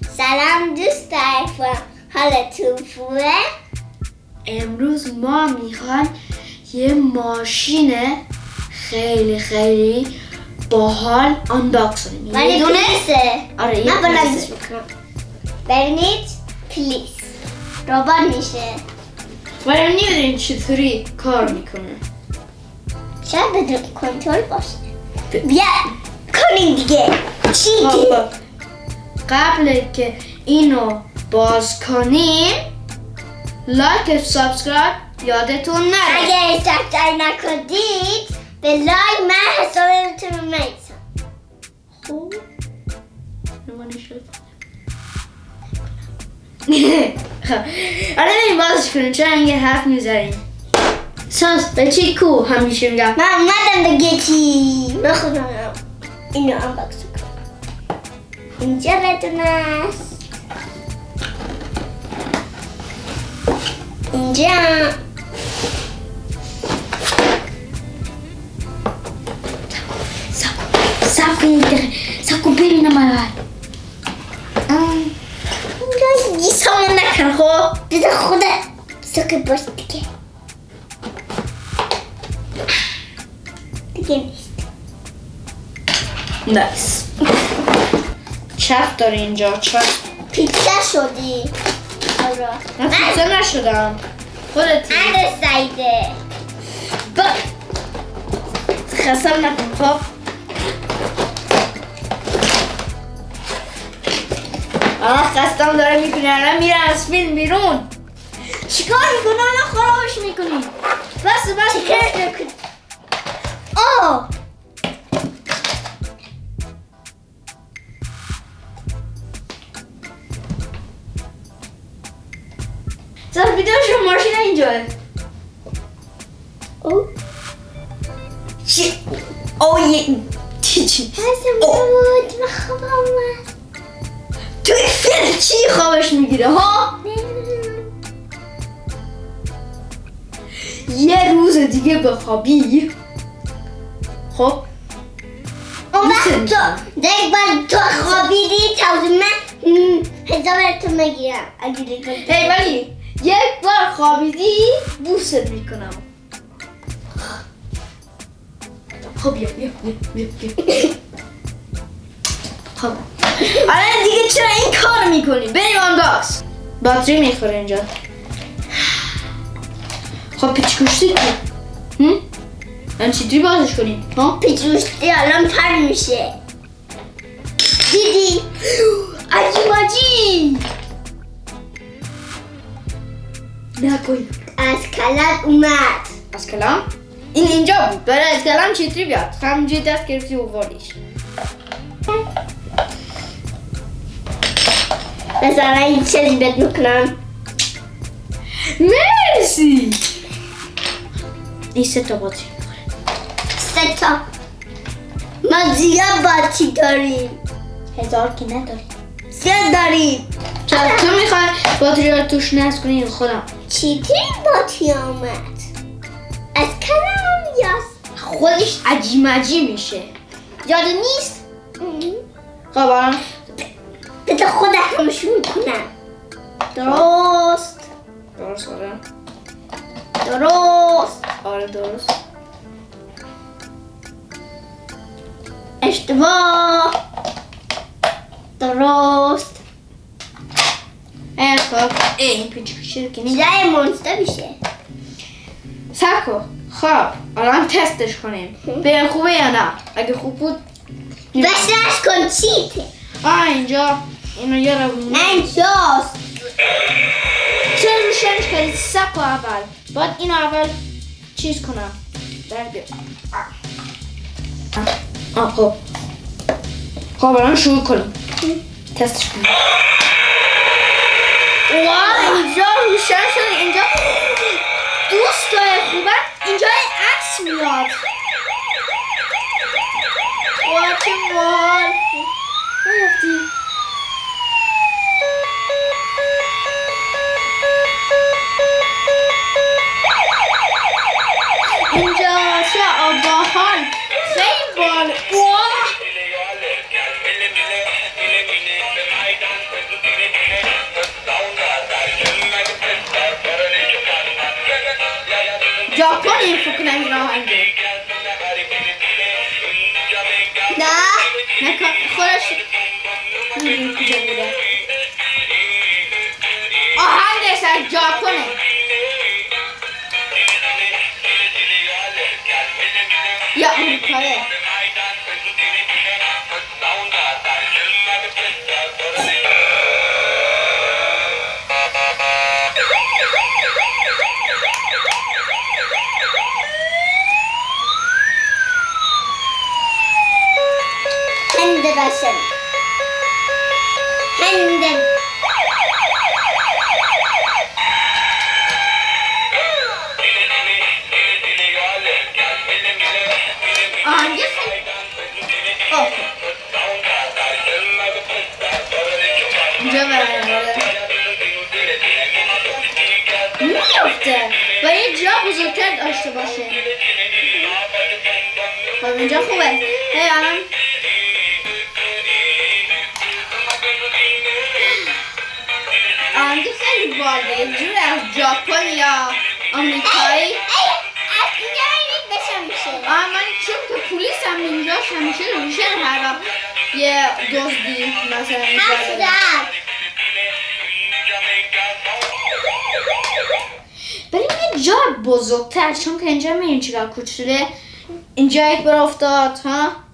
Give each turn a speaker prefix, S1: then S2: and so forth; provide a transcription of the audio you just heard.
S1: سلام دوستان، حالتون خوبه؟
S2: امروز ما میخوایم یه ماشین خیلی باحال آنباکس کنیم.
S1: ولی پلیسه.
S2: آره
S1: من بلندش میکنم. ببینید پلیس ربات میشه.
S2: ولی نمیدونید چطوری کار میکنه.
S1: شاید بدون کنترل باشه. بیا کنیم دیگه. چی؟
S2: قبل که اینو باز کنیم لایک و سابسکرایب یادتون نره.
S1: اگه سابسکرایب نکنید به لایک من حسابتون رو می‌نویسم.
S2: خوب آره بریم بازش کنیم. چرا اینگه حرف میزنیم؟ ساز به چی کو همیشه میگم.
S1: من اومدم بگه چی؟ من خودم اینو آنباکس کنم. اینجا بدون است. اینجا
S2: ساکو ببینم الان.
S1: گیسامون نکن خب. بذار خودت ساکت باش دیگه. دیگه نیست.
S2: نایس. چپ داره اینجا. چپ
S1: پیتزا شدی. آره.
S2: من پیتزا نشدم. خودتی.
S1: سایده.
S2: خسم نکن خب. خستم داره میکنه. الان میره از فیلم بیرون. چیکار میکنه؟ الان خرابش میکنی. بس
S1: چیکار نکن. آه
S2: زن ویدیوشو ماشین اینجاه.
S1: او
S2: چی؟ او یه چی؟
S1: حسم بود من خوابم اومد.
S2: توی فیلم چی خوابش میگیره ها؟ یه روز دیگه بخوابی خب
S1: اون وقت تو دیگه باید تو خوابیدی تازه من 1000 تومن میگیرم اگه دیگه
S2: هی ولی یک بار خوابیدی بوست میکنم. خب بیا خب الان دیگه چرا این کار میکنی؟ بریم آنباکس. باتری میخوره اینجا. خب پیچ گوشتی که من چطوری بازش کنیم؟
S1: پیچ گوشتی الان پر میشه. دیدی؟
S2: عجیب نکنی.
S1: از کلت اومد.
S2: از کلام؟ این اینجا بود. برای از کلام چطوری بیاد؟ همینجوری دست گرفتی و واریش.
S1: مثلا این چیزی بد میکنم.
S2: مرسی. این 3 تا باتری میخوره.
S1: 3 تا. ما زیاد باتری داریم.
S2: 1000 که نداریم.
S1: زیاد داریم.
S2: چرا تو میخوای باتری رو توش نصب کنی یا خودم؟
S1: چی باتری آمد؟ از کلام یا
S2: خودش عجیب میشه. یاد نیست؟ خب الان
S1: بذار خودم شروع کنم. درست
S2: آره.
S1: درست
S2: آره درست.
S1: اشتباه. درست.
S2: خب این پیچ که نیست.
S1: جای مونسته میشه.
S2: سکو خب الان تستش کنیم. به خوبه یا نه؟ اگه خوب بود
S1: بسش کن چیته.
S2: اینجا اینو یارم
S1: اینجاست.
S2: چرا روشنش کردید؟ سکو اول باید اینو اول چیز کنم. در بیار. خب الان شروع کنیم. تستش کنیم. واه اینجا روشن شده. اینجا دوستای خوبه. اینجا عکس میاد. واه چه باحال. نرفتی اینجا چه باحال. خیلی باحال. واه خودش میدونی کجا بوده. آهنگش از ژاپنه. یا امریکایه.
S1: هنده باشم. هنده.
S2: آهنگش اینجا برای میفته و یه جا بزرگتر داشته باشه. خب اینجا خوبه. هی الان آهنگ خیلی باله. یه جور از ژاپن یا آمریکایی.
S1: از اینجا برید بشم میشه.
S2: من چون که پلیس هم اینجاش همیشه روشن هر وقت یه دزدی مثلا می‌کنه. بریم یه جا بزرگتر چون که اینجا می‌بینی چقدر کوچیکه. اینجا یک بار افتاد ها.